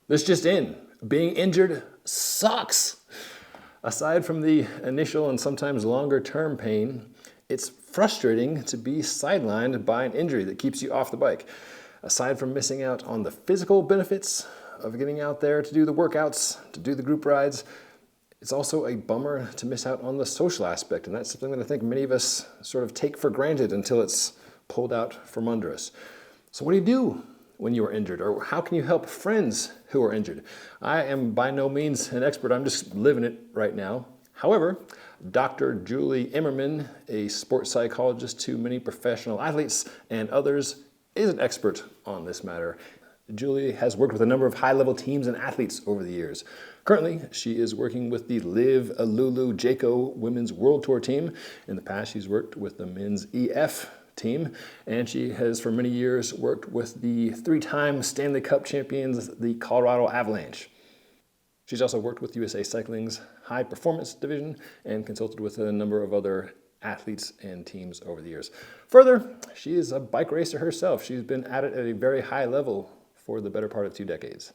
This just in, being injured sucks. Aside from the initial and sometimes longer term pain, it's frustrating to be sidelined by an injury that keeps you off the bike. Aside from missing out on the physical benefits of getting out there to do the workouts, to do the group rides, it's also a bummer to miss out on the social aspect, and that's something that I think many of us sort of take for granted until it's pulled out from under us. So what do you do when you are injured, or how can you help friends who are injured? I am by no means an expert, I'm just living it right now. However, Dr. Julie Emmerman, a sports psychologist to many professional athletes and others, is an expert on this matter. Julie has worked with a number of high-level teams and athletes over the years. Currently, she is working with the Liv Alulu Jayco Women's World Tour team. In the past, she's worked with the men's EF team, and she has for many years worked with the three-time Stanley Cup champions, the Colorado Avalanche. She's also worked with USA Cycling's high performance division and consulted with a number of other athletes and teams over the years. Further, she is a bike racer herself. She's been at it at a very high level for the better part of 2 decades.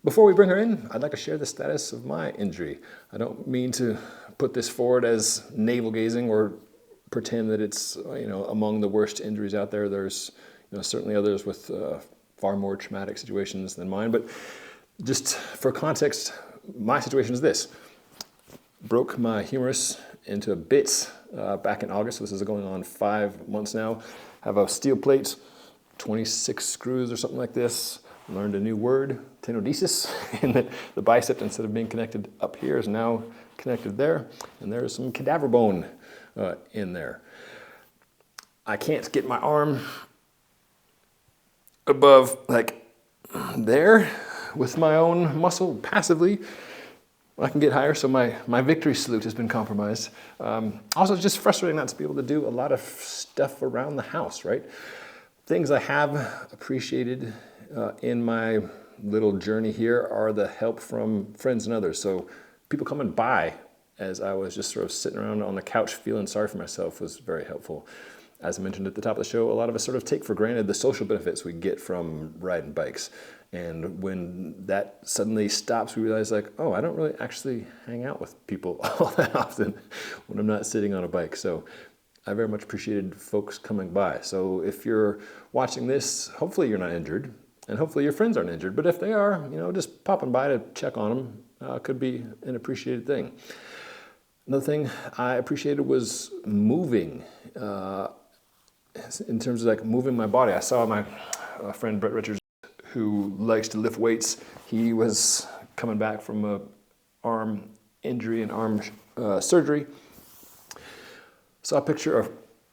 Before we bring her in, I'd like to share the status of my injury. I don't mean to put this forward as navel-gazing or pretend that it's among the worst injuries out there. There's certainly others with far more traumatic situations than mine, but just for context, my situation is this. Broke my humerus into bits back in August. This is going on 5 months now. Have a steel plate, 26 screws or something like this. Learned a new word, tenodesis, and that the bicep, instead of being connected up here, is now connected there. And there's some cadaver bone in there. I can't get my arm above like there with my own muscle passively. I can get higher, so my victory salute has been compromised. Also, it's just frustrating not to be able to do a lot of stuff around the house, right? Things I have appreciated in my little journey here are the help from friends and others. So people coming by as I was just sort of sitting around on the couch feeling sorry for myself was very helpful. As I mentioned at the top of the show, a lot of us sort of take for granted the social benefits we get from riding bikes. And when that suddenly stops, we realize like, oh, I don't really actually hang out with people all that often when I'm not sitting on a bike. So I very much appreciated folks coming by. So if you're watching this, hopefully you're not injured, and hopefully your friends aren't injured. But if they are, just popping by to check on them could be an appreciated thing. Another thing I appreciated was moving. In terms of like moving my body, I saw my friend Brett Richards, who likes to lift weights. He was coming back from a arm injury and arm surgery. Saw a picture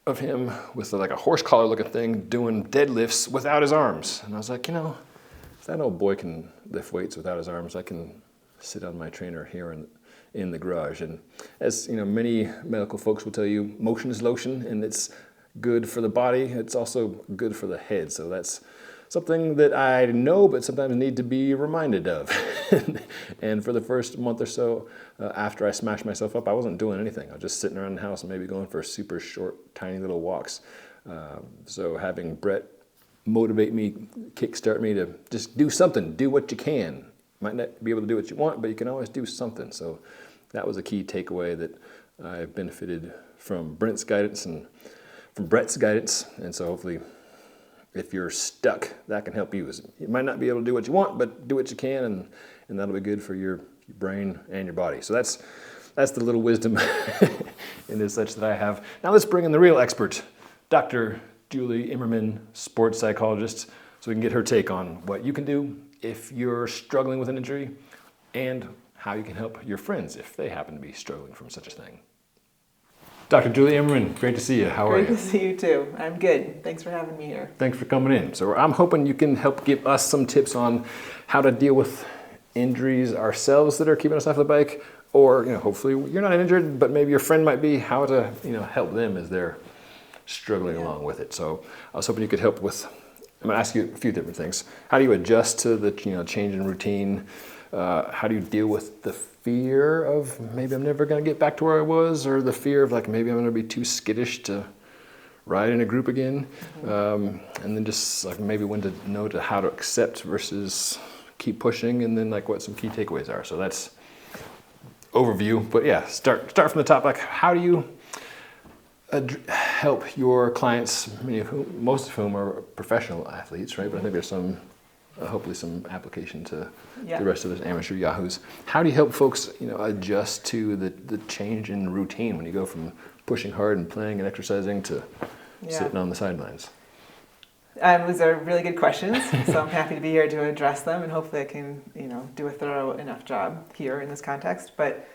of him with like a horse collar looking thing doing deadlifts without his arms. And I was like, if that old boy can lift weights without his arms, I can sit on my trainer here in the garage. And as many medical folks will tell you, motion is lotion, and it's good for the body. It's also good for the head. So that's something that I know, but sometimes need to be reminded of. And for the first month or so after I smashed myself up, I wasn't doing anything. I was just sitting around the house and maybe going for super short, tiny little walks. So having Brett motivate me, kickstart me to just do something, do what you can. Might not be able to do what you want, but you can always do something. So that was a key takeaway that I benefited from Brent's guidance and from Brett's guidance. And so hopefully, if you're stuck, that can help you. You might not be able to do what you want, but do what you can, and that'll be good for your brain and your body. So that's the little wisdom in this such that I have. Now let's bring in the real expert, Dr. Julie Emmerman, sports psychologist, so we can get her take on what you can do if you're struggling with an injury and how you can help your friends if they happen to be struggling from such a thing. Dr. Julie Emmerman, great to see you. How are you? Great to see you too. I'm good. Thanks for having me here. Thanks for coming in. So I'm hoping you can help give us some tips on how to deal with injuries ourselves that are keeping us off the bike, or hopefully you're not injured, but maybe your friend might be, how to help them as they're struggling along with it. So I was hoping you could help with, I'm going to ask you a few different things. How do you adjust to the change in routine? How do you deal with the fear of maybe I'm never going to get back to where I was, or the fear of like maybe I'm going to be too skittish to ride in a group again? And then just like maybe when to know how to accept versus keep pushing, and then like what some key takeaways are. So that's overview, but yeah, start from the top. Like, how do you help your clients, most of whom are professional athletes, right? But I think there's some, hopefully some application to the rest of those amateur yahoos. How do you help folks, adjust to the change in routine when you go from pushing hard and playing and exercising to sitting on the sidelines? Those are really good questions, so I'm happy to be here to address them, and hopefully I can, do a thorough enough job here in this context. But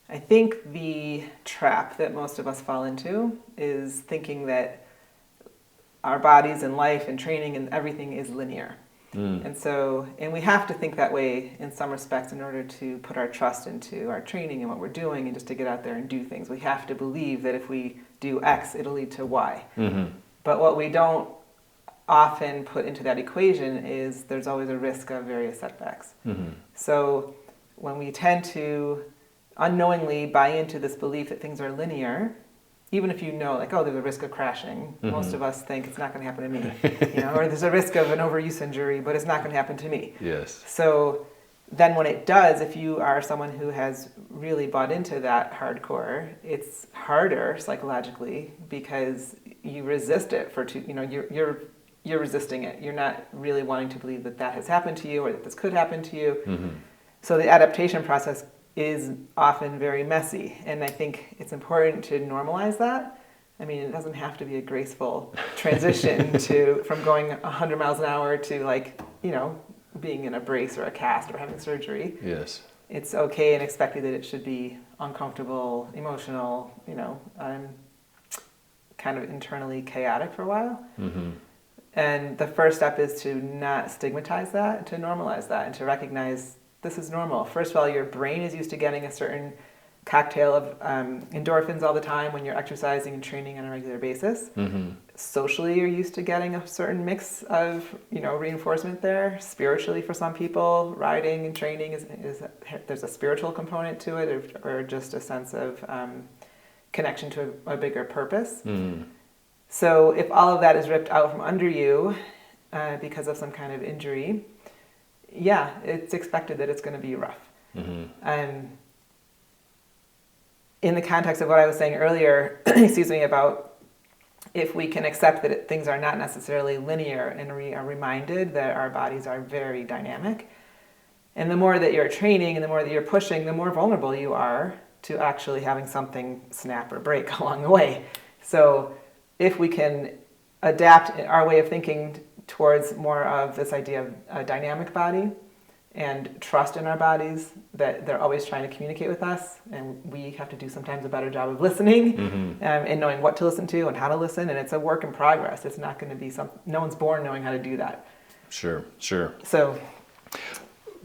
I think the trap that most of us fall into is thinking that our bodies and life and training and everything is linear. And we have to think that way in some respects in order to put our trust into our training and what we're doing and just to get out there and do things. We have to believe that if we do X, it'll lead to Y. But what we don't often put into that equation is there's always a risk of various setbacks. So when we tend to unknowingly buy into this belief that things are linear, even if like, oh, there's a risk of crashing, most of us think it's not going to happen to me, or there's a risk of an overuse injury, but it's not going to happen to me. Yes. So then when it does, if you are someone who has really bought into that hardcore, it's harder psychologically because you resist it you're resisting it. You're not really wanting to believe that has happened to you or that this could happen to you. So the adaptation process is often very messy, and I think it's important to normalize that. I mean, it doesn't have to be a graceful transition from going 100 miles an hour to being in a brace or a cast or having surgery. Yes. It's okay and expected that it should be uncomfortable, emotional, kind of internally chaotic for a while. And the first step is to not stigmatize that, to normalize that, and to recognize this is normal. First of all, your brain is used to getting a certain cocktail of endorphins all the time when you're exercising and training on a regular basis. Socially, you're used to getting a certain mix of reinforcement there. Spiritually, for some people, riding and training is there's a spiritual component to it, or just a sense of connection to a bigger purpose. So if all of that is ripped out from under you because of some kind of injury, it's expected that it's going to be rough. In the context of what I was saying earlier, about if we can accept that things are not necessarily linear and we are reminded that our bodies are very dynamic, and the more that you're training and the more that you're pushing, the more vulnerable you are to actually having something snap or break along the way. So if we can adapt our way of thinking towards more of this idea of a dynamic body and trust in our bodies, that they're always trying to communicate with us, and we have to do sometimes a better job of listening and knowing what to listen to and how to listen, and it's a work in progress. It's not going to be no one's born knowing how to do that. Sure. So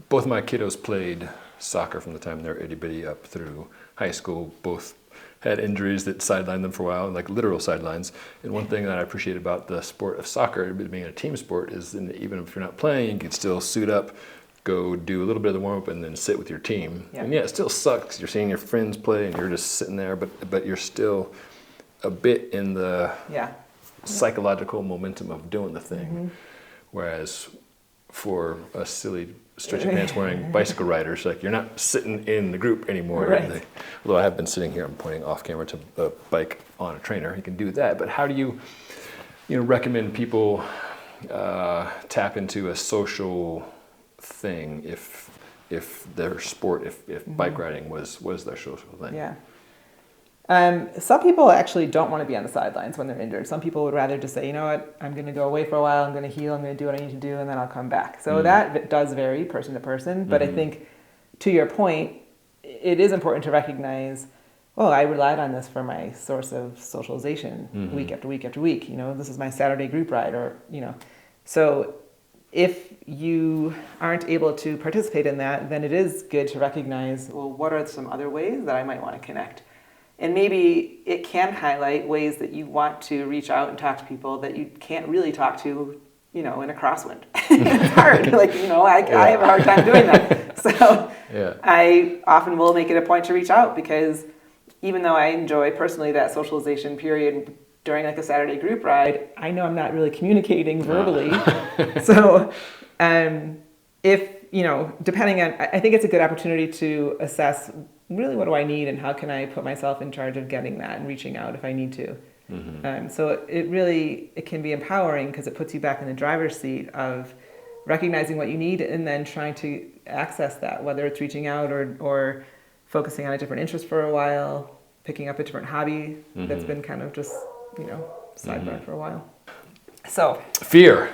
both my kiddos played soccer from the time they were itty bitty up through high school. Both had injuries that sidelined them for a while, like literal sidelines. And one thing that I appreciate about the sport of soccer, being a team sport, is that even if you're not playing, you can still suit up, go do a little bit of the warm-up, and then sit with your team. And it still sucks. You're seeing your friends play, and you're just sitting there, but you're still a bit in the psychological momentum of doing the thing. Whereas for a silly stretchy pants wearing bicycle riders, like, you're not sitting in the group anymore. Right. Although I have been sitting here, I'm pointing off camera to a bike on a trainer. You can do that. But how do you recommend people tap into a social thing if their sport, if bike riding was their social thing? Some people actually don't want to be on the sidelines when they're injured. Some people would rather just say, you know what, I'm going to go away for a while, I'm going to heal, I'm going to do what I need to do, and then I'll come back. So that does vary person to person, but I think, to your point, it is important to recognize, I relied on this for my source of socialization week after week after week. This is my Saturday group ride, or, So if you aren't able to participate in that, then it is good to recognize, what are some other ways that I might want to connect? And maybe it can highlight ways that you want to reach out and talk to people that you can't really talk to, in a crosswind. It's hard. I have a hard time doing that. So I often will make it a point to reach out, because even though I enjoy personally that socialization period during a Saturday group ride, I know I'm not really communicating verbally. So If, depending on, I think it's a good opportunity to assess really what do I need and how can I put myself in charge of getting that and reaching out if I need to. So it can be empowering because it puts you back in the driver's seat of recognizing what you need and then trying to access that, whether it's reaching out or focusing on a different interest for a while, picking up a different hobby that's been kind of just, sidebar for a while. So fear.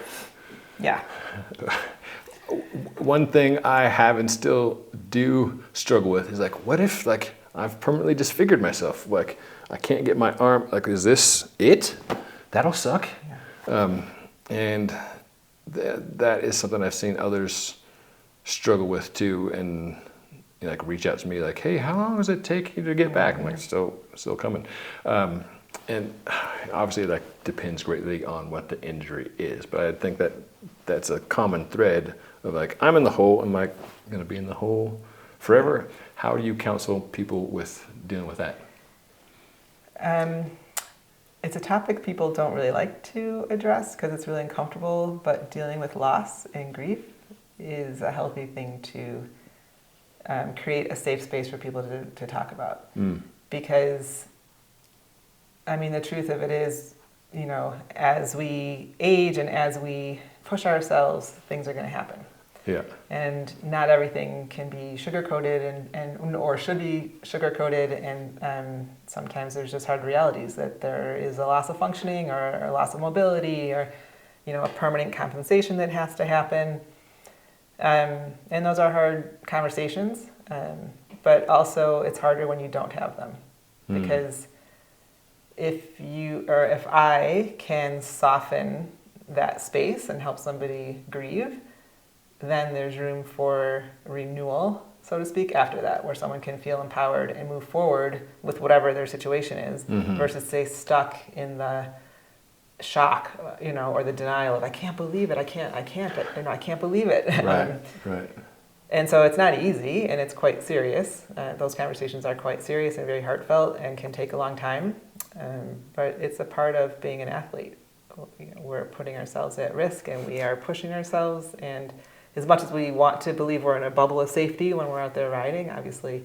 Yeah. One thing I have and still do struggle with is like, what if like I've permanently disfigured myself? Like I can't get my arm, like, is this it? That'll suck. Yeah. And that is something I've seen others struggle with too, and like reach out to me like, hey, how long does it take you to get back? I'm like, still coming. And obviously that depends greatly on what the injury is, but I think that's a common thread of like, I'm in the hole, am I gonna be in the hole forever? How do you counsel people with dealing with that? It's a topic people don't really like to address because it's really uncomfortable, but dealing with loss and grief is a healthy thing to create a safe space for people to talk about. Because, I mean, the truth of it is, as we age and as we push ourselves, things are going to happen. Yeah. And not everything can be sugar-coated or should be sugar-coated, and sometimes there's just hard realities that there is a loss of functioning or a loss of mobility or, a permanent compensation that has to happen. And those are hard conversations, but also it's harder when you don't have them. Because if I can soften that space and help somebody grieve, then there's room for renewal, so to speak, after that, where someone can feel empowered and move forward with whatever their situation is, versus stay stuck in the shock, or the denial of, I can't believe it, I can't believe it. Right. And so it's not easy, and it's quite serious. Those conversations are quite serious and very heartfelt and can take a long time, but it's a part of being an athlete. We're putting ourselves at risk, and we are pushing ourselves, and as much as we want to believe we're in a bubble of safety when we're out there riding, obviously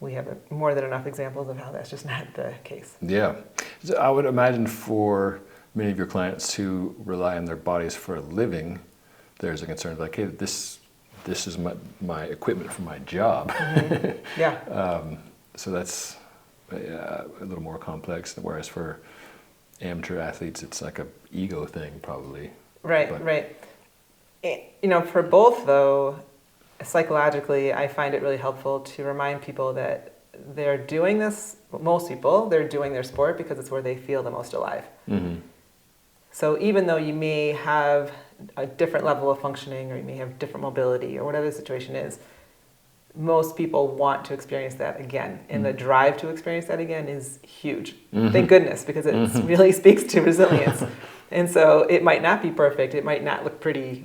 we have more than enough examples of how that's just not the case. Yeah. So I would imagine for many of your clients who rely on their bodies for a living, there's a concern like, hey, this is my equipment for my job. Yeah. So that's a little more complex, whereas for amateur athletes, it's like a ego thing probably. Right. For both, though, psychologically, I find it really helpful to remind people that they're doing this, most people, they're doing their sport because it's where they feel the most alive. So even though you may have a different level of functioning or you may have different mobility or whatever the situation is, most people want to experience that again. And the drive to experience that again is huge. Thank goodness, because it really speaks to resilience. And so it might not be perfect. It might not look pretty,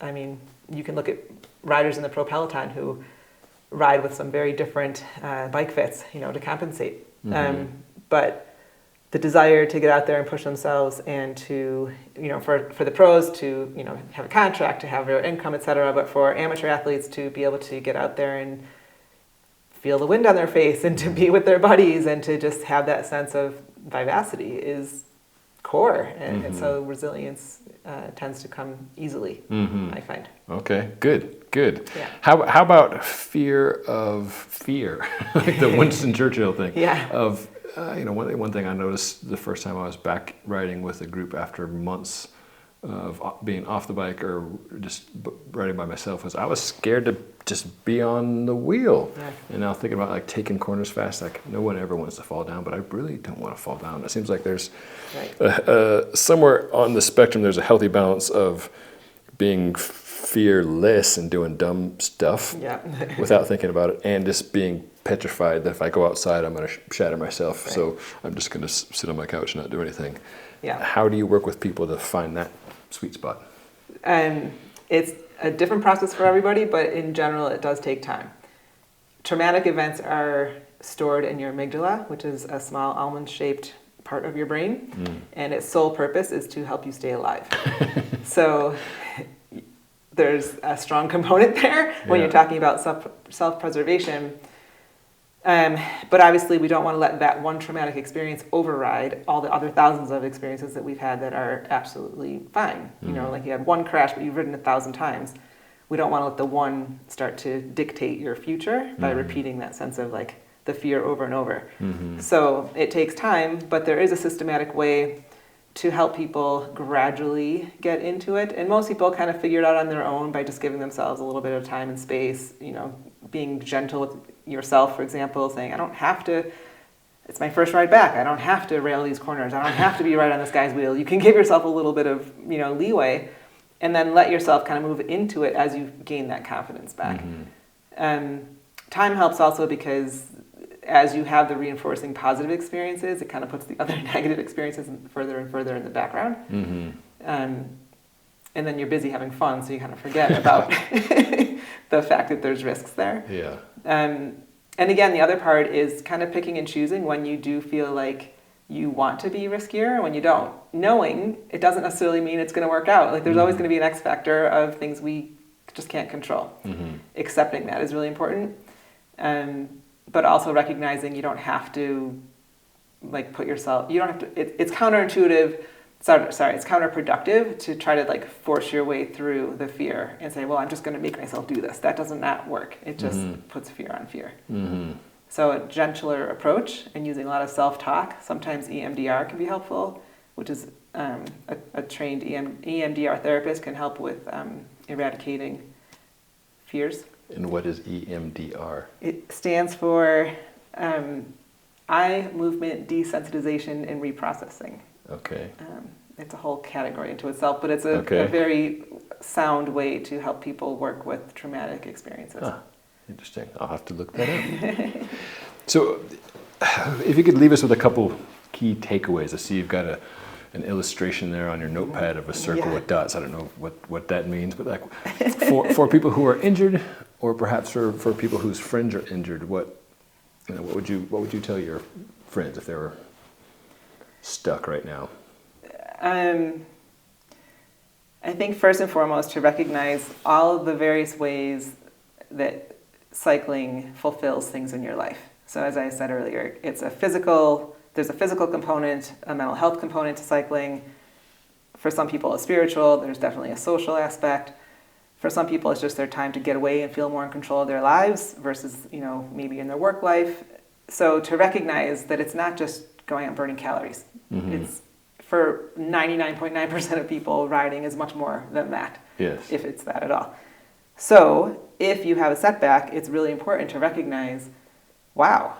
I mean, you can look at riders in the pro peloton who ride with some very different bike fits, to compensate. But the desire to get out there and push themselves and to, for the pros to, have a contract, to have their income, et cetera, but for amateur athletes to be able to get out there and feel the wind on their face and to be with their buddies and to just have that sense of vivacity is core. And so resilience tends to come easily, I find. Okay, good. Yeah. How about fear of fear, like the Winston Churchill thing? Yeah. Of one thing I noticed the first time I was back riding with a group after months of being off the bike or just riding by myself was I was scared to just be on the wheel. Yeah. And now thinking about like taking corners fast, like no one ever wants to fall down, but I really don't want to fall down. It seems like there's somewhere on the spectrum there's a healthy balance of being fearless and doing dumb stuff without thinking about it, and just being petrified that if I go outside I'm going to shatter myself. Right. So I'm just going to sit on my couch and not do anything. Yeah. How do you work with people to find that sweet spot? It's a different process for everybody, but in general it does take time. Traumatic events are stored in your amygdala, which is a small almond-shaped part of your brain, and its sole purpose is to help you stay alive. So there's a strong component there when you're talking about self-preservation. But obviously we don't want to let that one traumatic experience override all the other thousands of experiences that we've had that are absolutely fine. You know, like you had one crash, but you've ridden 1,000 times. We don't want to let the one start to dictate your future by repeating that sense of like the fear over and over. So it takes time, but there is a systematic way to help people gradually get into it. And most people kind of figure it out on their own by just giving themselves a little bit of time and space, you know, being gentle with yourself, for example, saying, I don't have to, it's my first ride back, I don't have to rail these corners, I don't have to be right on this guy's wheel. You can give yourself a little bit of, you know, leeway, and then let yourself kind of move into it as you gain that confidence back. Time helps also because as you have the reinforcing positive experiences, it kind of puts the other negative experiences further and further in the background. And then you're busy having fun, so you kind of forget about the fact that there's risks there. Yeah. And again, the other part is kind of picking and choosing when you do feel like you want to be riskier and when you don't. Knowing it doesn't necessarily mean it's going to work out. Like there's always going to be an X factor of things we just can't control. Accepting that is really important. But also recognizing you don't have to like put yourself, you don't have to, it's counterintuitive, it's counterproductive to try to like force your way through the fear and say, well, I'm just going to make myself do this. That does not work. It just puts fear on fear. So a gentler approach and using a lot of self-talk. Sometimes EMDR can be helpful, which is a trained EMDR therapist can help with eradicating fears. And what is EMDR? It stands for eye movement desensitization and reprocessing. Okay. It's a whole category into itself, but it's a very sound way to help people work with traumatic experiences. Huh. Interesting. I'll have to look that up. So if you could leave us with a couple key takeaways. I see you've got an illustration there on your notepad of a circle with dots. I don't know what that means, but like for people who are injured, or perhaps for people whose friends are injured, what would you tell your friends if they were stuck right now? I think first and foremost to recognize all of the various ways that cycling fulfills things in your life. So as I said earlier, there's a physical component, a mental health component to cycling. For some people it's spiritual, there's definitely a social aspect. For some people it's just their time to get away and feel more in control of their lives versus, maybe in their work life. So to recognize that it's not just going out and burning calories. It's for 99.9% of people, riding is much more than that, if it's that at all. So if you have a setback, it's really important to recognize, wow,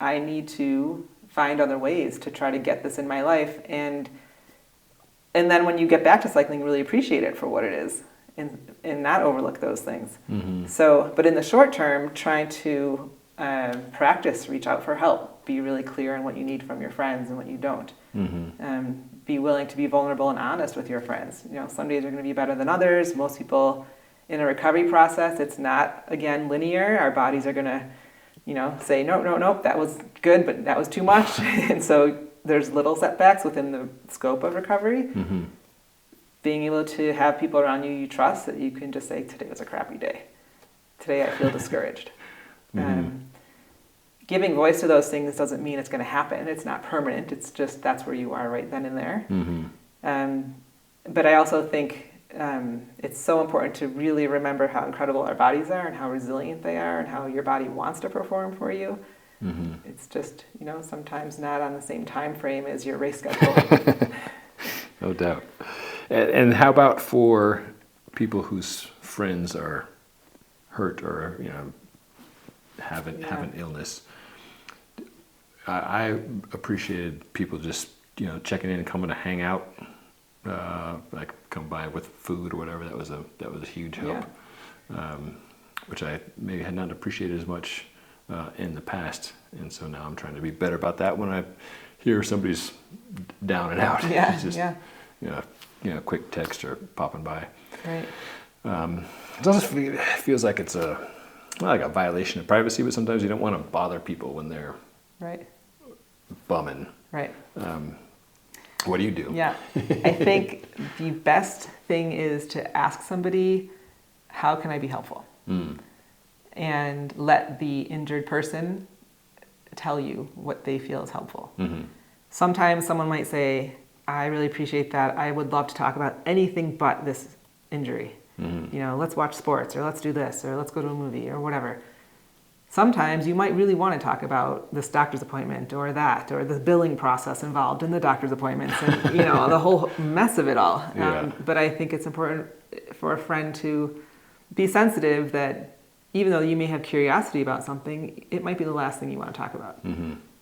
I need to find other ways to try to get this in my life. And then when you get back to cycling, really appreciate it for what it is and not overlook those things. So, but in the short term, trying to practice, reach out for help, be really clear on what you need from your friends and what you don't. Be willing to be vulnerable and honest with your friends. Some days are going to be better than others. Most people in a recovery process, it's not, again, linear. Our bodies are going to, say, nope, that was good, but that was too much. And so there's little setbacks within the scope of recovery. Being able to have people around you trust that you can just say, today was a crappy day. Today I feel discouraged. Giving voice to those things doesn't mean it's going to happen. It's not permanent. It's just that's where you are right then and there. But I also think it's so important to really remember how incredible our bodies are and how resilient they are and how your body wants to perform for you. It's just, sometimes not on the same time frame as your race schedule. No doubt. And how about for people whose friends are hurt or, have an illness? I appreciated people just, checking in and coming to hang out, like come by with food or whatever. That was a huge help, which I maybe had not appreciated as much in the past. And so now I'm trying to be better about that when I hear somebody's down and out. It's just, quick text or popping by. Right. It also feels like it's not like a violation of privacy, but sometimes you don't want to bother people when they're bumming. Right. What do you do? Yeah. I think the best thing is to ask somebody, how can I be helpful? And let the injured person tell you what they feel is helpful. Sometimes someone might say, I really appreciate that. I would love to talk about anything but this injury. You know, let's watch sports, or let's do this, or let's go to a movie, or whatever. Sometimes you might really want to talk about this doctor's appointment, or that, or the billing process involved in the doctor's appointments, and you know, the whole mess of it all. But I think it's important for a friend to be sensitive that even though you may have curiosity about something, it might be the last thing you want to talk about.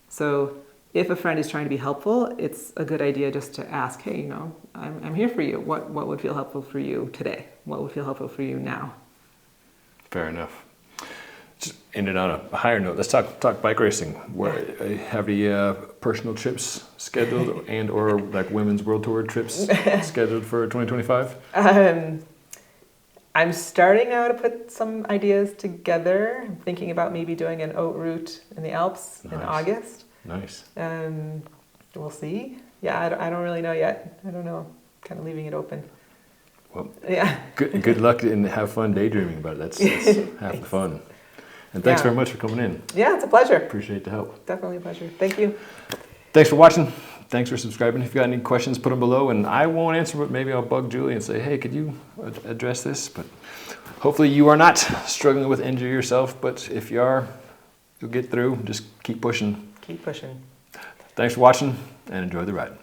So if a friend is trying to be helpful, it's a good idea just to ask, hey, you know, I'm here for you. What would feel helpful for you today? What would feel helpful for you now? Fair enough. Just ended on a higher note. Let's talk bike racing. Have any personal trips scheduled and or like women's world tour trips scheduled for 2025? I'm starting now to put some ideas together. I'm thinking about maybe doing an oat route in the Alps in August. Nice. We'll see. Yeah, I don't really know yet. I don't know. Kind of leaving it open. Well, yeah. Good luck and have fun daydreaming about it. That's half the fun. And thanks very much for coming in. Yeah, it's a pleasure. Appreciate the help. Definitely a pleasure. Thank you. Thanks for watching. Thanks for subscribing. If you got any questions, put them below, and I won't answer, but maybe I'll bug Julie and say, hey, could you address this? But hopefully you are not struggling with injury yourself, but if you are, you'll get through. Just keep pushing. Keep pushing. Thanks for watching, and enjoy the ride.